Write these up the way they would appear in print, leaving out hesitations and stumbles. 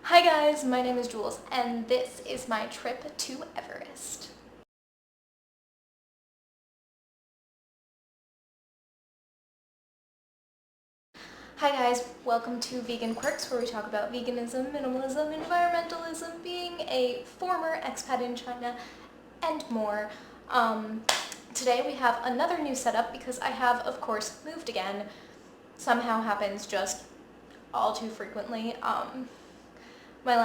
Hi guys, my name is Jules, and this is my trip to Everest. Hi guys, welcome to Vegan Quirks, where we talk about veganism, minimalism, environmentalism, being a former expat in China, and more. Today we have another new setup because I have, of course, moved again. Somehow happens just all too frequently. My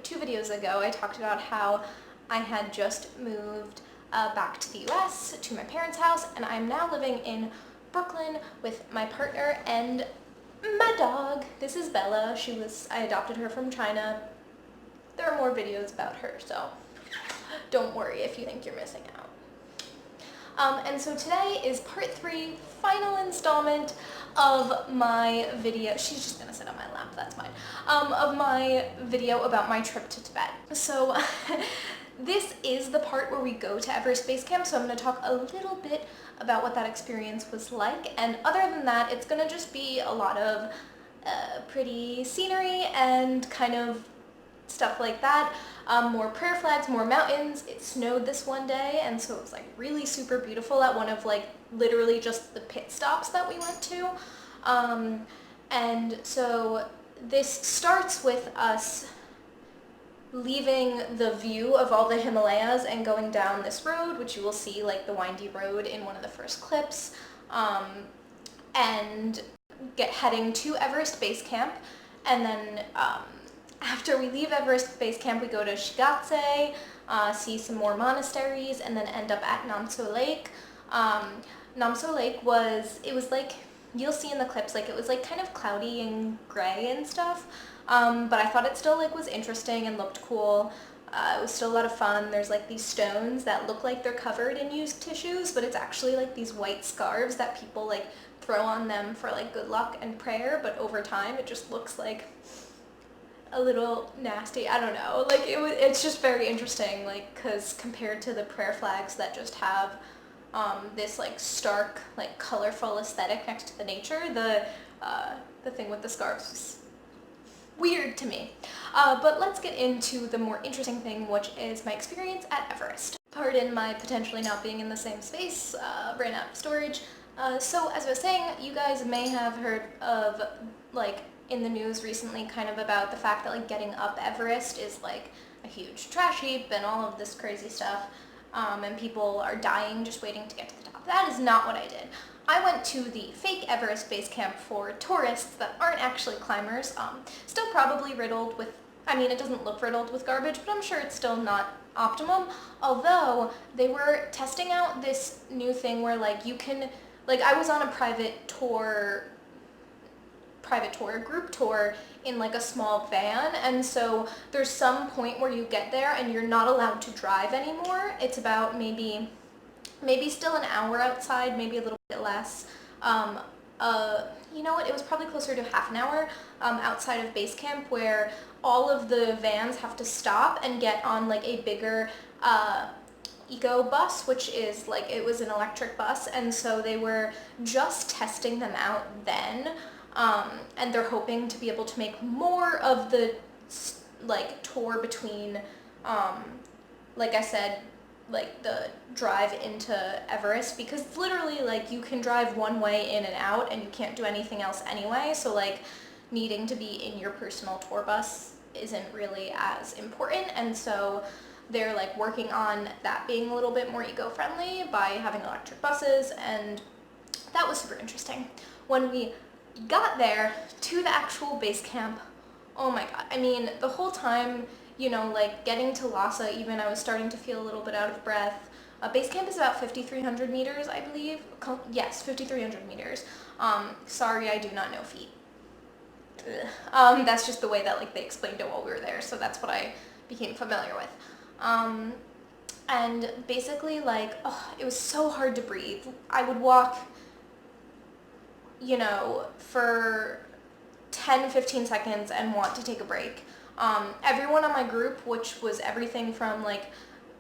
two videos ago, I talked about how I had just moved back to the US, to my parents' house, and I'm now living in Brooklyn with my partner and my dog. This is Bella. I adopted her from China. There are more videos about her, so don't worry if you think you're missing out. And so today is part 3, final installment of my video. She's just gonna sit on my lap, that's fine. Of my video about my trip to Tibet. So this is the part where we go to Everest Base Camp, so I'm gonna talk a little bit about what that experience was like. And other than that, it's gonna just be a lot of pretty scenery and kind of stuff like that. More prayer flags, more mountains. It snowed this one day, and so it was like really super beautiful at one of like literally just the pit stops that we went to. And so this starts with us leaving the view of all the Himalayas and going down this road, which you will see like the windy road in one of the first clips, and heading to Everest Base Camp. And then after we leave Everest Base Camp, we go to Xigaze, see some more monasteries, and then end up at Namtso Lake. Namtso Lake was like, you'll see in the clips, like it was like kind of cloudy and gray and stuff, but I thought it still like was interesting and looked cool. It was still a lot of fun. There's like these stones that look like they're covered in used tissues, but it's actually like these white scarves that people like throw on them for like good luck and prayer, but over time it just looks like a little nasty. I don't know, like it's just very interesting, like, because compared to the prayer flags that just have this like stark, like colorful aesthetic next to the nature, the thing with the scarves was weird to me. But let's get into the more interesting thing, which is my experience at Everest. Pardon my potentially not being in the same space, ran out of storage. So as I was saying, you guys may have heard of like in the news recently kind of about the fact that like getting up Everest is like a huge trash heap and all of this crazy stuff, and people are dying just waiting to get to the top. That is not what I did. I went to the fake Everest Base Camp for tourists that aren't actually climbers. Still probably riddled with, I mean, it doesn't look riddled with garbage, but I'm sure it's still not optimum. Although they were testing out this new thing where like you can, like I was on a group tour in like a small van, and so there's some point where you get there and you're not allowed to drive anymore. It's about maybe still an hour outside, maybe a little bit less. You know what, it was probably closer to half an hour outside of base camp, where all of the vans have to stop and get on like a bigger eco bus, which is like, it was an electric bus, and so they were just testing them out then. And they're hoping to be able to make more of the like tour between, like I said, like the drive into Everest, because literally like you can drive one way in and out and you can't do anything else anyway, so like needing to be in your personal tour bus isn't really as important. And so they're like working on that being a little bit more eco-friendly by having electric buses, and that was super interesting. When we got there to the actual base camp, oh my god, I mean, the whole time, you know, like getting to Lhasa even, I was starting to feel a little bit out of breath. Base camp is about 5,300 meters, I believe. Yes, 5,300 meters. Sorry, I do not know feet. That's just the way that like they explained it while we were there, so that's what I became familiar with. And basically like, oh, it was so hard to breathe. I would walk, you know, for 10-15 seconds and want to take a break. Everyone on my group, which was everything from like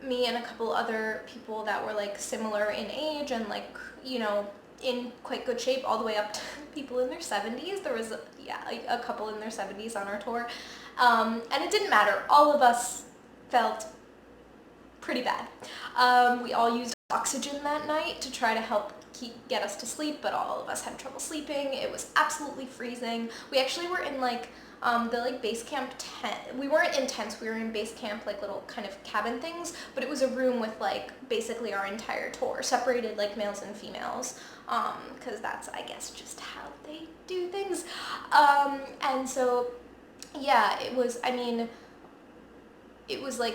me and a couple other people that were like similar in age and like, you know, in quite good shape all the way up to people in their 70s. There was, a couple in their 70s on our tour. And it didn't matter. All of us felt pretty bad. We all used oxygen that night to try to help get us to sleep, but all of us had trouble sleeping. It was absolutely freezing. We actually were in the base camp tent. We weren't in tents, we were in base camp, little kind of cabin things, but it was a room with basically our entire tour, separated males and females, because that's, I guess, just how they do things. And so, yeah, it was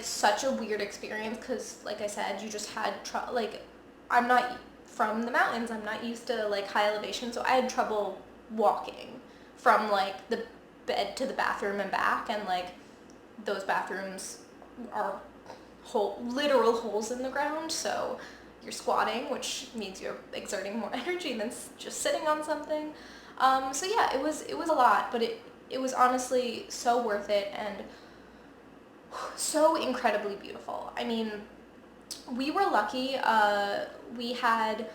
such a weird experience, because like I said, you just had I'm not from the mountains, I'm not used to high elevation, so I had trouble walking from the bed to the bathroom and back, and those bathrooms are literal holes in the ground, so you're squatting, which means you're exerting more energy than just sitting on something. So yeah, it was a lot, but it was honestly so worth it and so incredibly beautiful. I mean, we were lucky. We had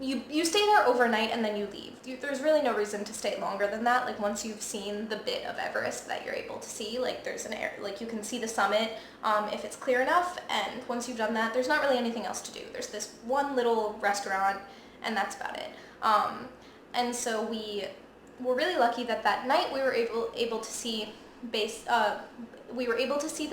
you stay there overnight and then you leave. There's really no reason to stay longer than that. Once you've seen the bit of Everest that you're able to see, there's an air, you can see the summit if it's clear enough, and once you've done that, there's not really anything else to do. There's this one little restaurant, and that's about it. And so we were really lucky that night we were able to see the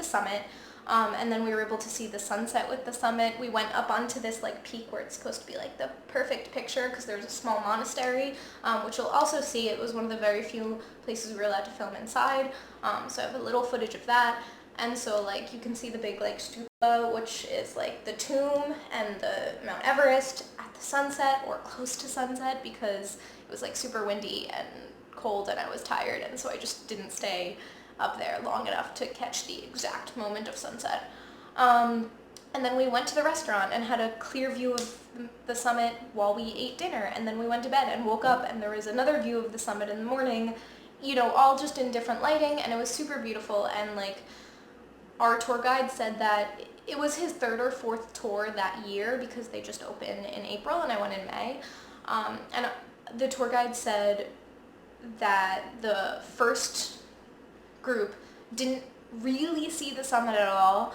summit. And then we were able to see the sunset with the summit. We went up onto this peak where it's supposed to be the perfect picture, because there's a small monastery, which you'll also see. It was one of the very few places we were allowed to film inside. So I have a little footage of that. And so you can see the big stupa, which is the tomb and the Mount Everest at the sunset or close to sunset, because it was super windy and cold and I was tired, and so I just didn't stay up there long enough to catch the exact moment of sunset. And then we went to the restaurant and had a clear view of the summit while we ate dinner, and then we went to bed and woke up and there was another view of the summit in the morning, all just in different lighting, and it was super beautiful. And our tour guide said that it was his third or fourth tour that year, because they just opened in April and I went in May. And the tour guide said that the first group didn't really see the summit at all.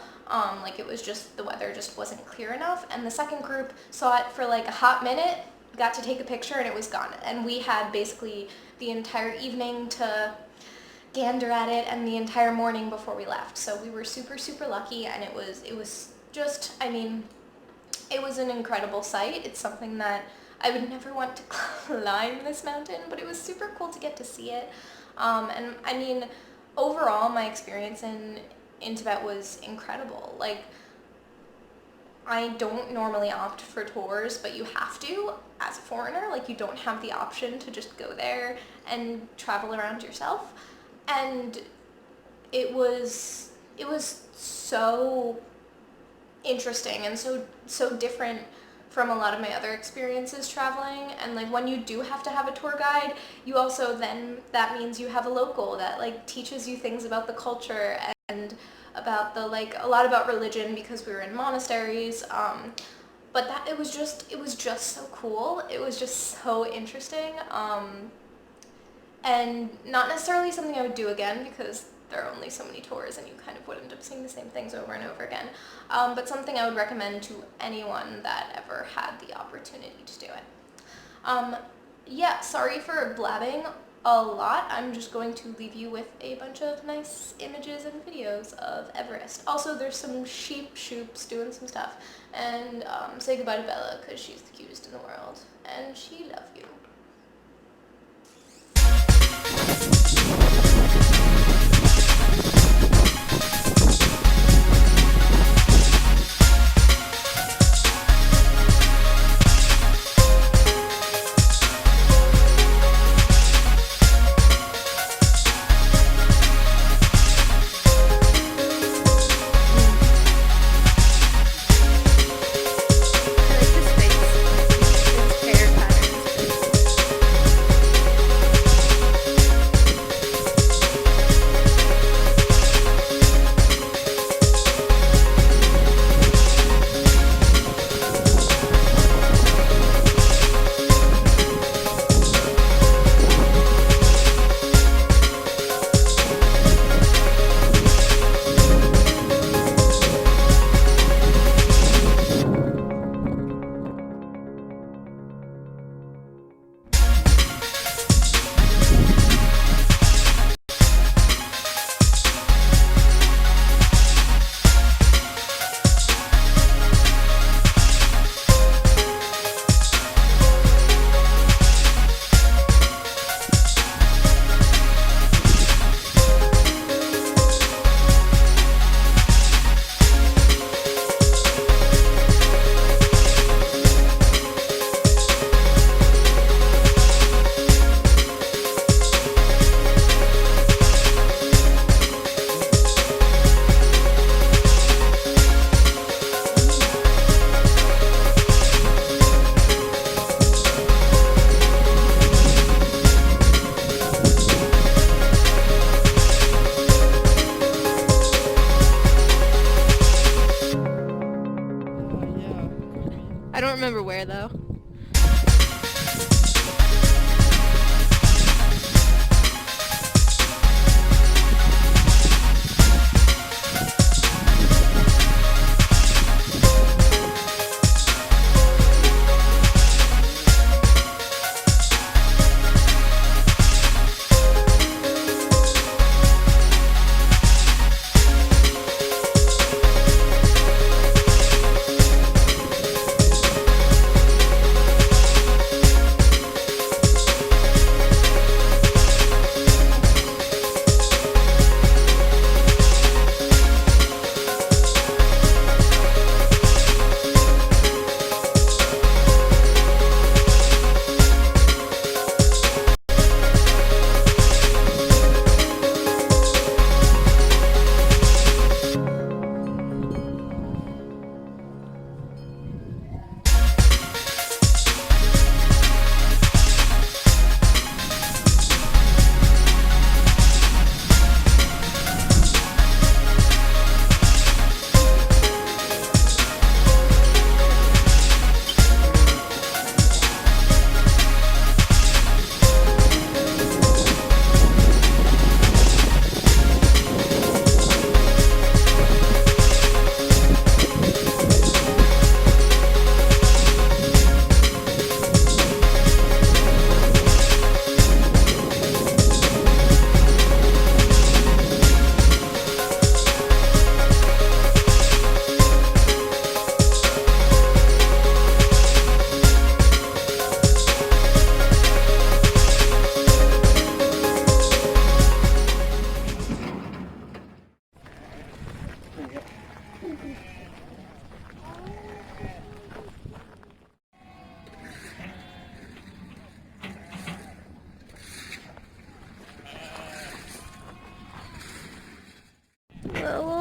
It was just, the weather just wasn't clear enough, and the second group saw it for a hot minute, got to take a picture, and it was gone. And we had basically the entire evening to gander at it and the entire morning before we left. So we were super, super lucky, and it was just, it was an incredible sight. It's something that I would never want to climb this mountain, but it was super cool to get to see it. And overall, my experience in Tibet was incredible. I don't normally opt for tours, but you have to as a foreigner. You don't have the option to just go there and travel around yourself. And it was so interesting and so different from a lot of my other experiences traveling. And when you do have to have a tour guide, you also then, that means you have a local that teaches you things about the culture and about the a lot about religion, because we were in monasteries. But it was just so cool. It was just so interesting. And not necessarily something I would do again, because there are only so many tours and you kind of would end up seeing the same things over and over again. But something I would recommend to anyone that ever had the opportunity to do it. Yeah, sorry for blabbing a lot. I'm just going to leave you with a bunch of nice images and videos of Everest. Also, there's some shoops doing some stuff. And say goodbye to Bella, because she's the cutest in the world. And she loves you.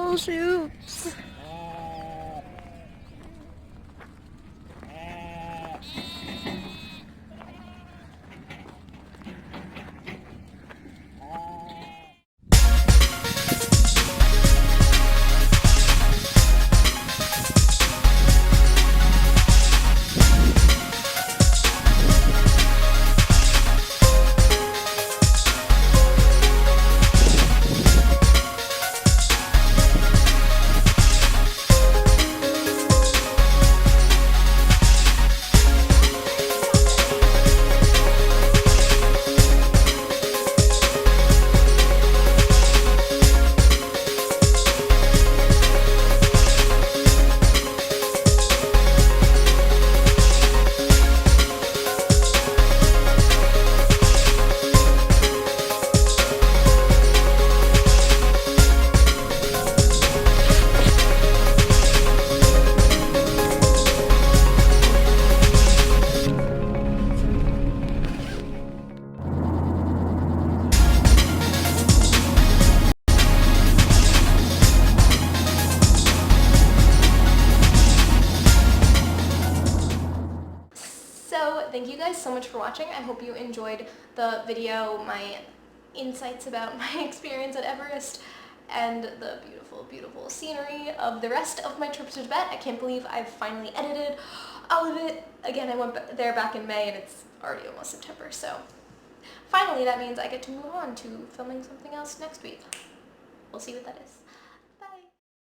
little shoots. So thank you guys so much for watching. I hope you enjoyed the video, my insights about my experience at Everest, and the beautiful, beautiful scenery of the rest of my trip to Tibet. I can't believe I've finally edited all of it. Again, I went there back in May and it's already almost September, so finally that means I get to move on to filming something else next week. We'll see what that is.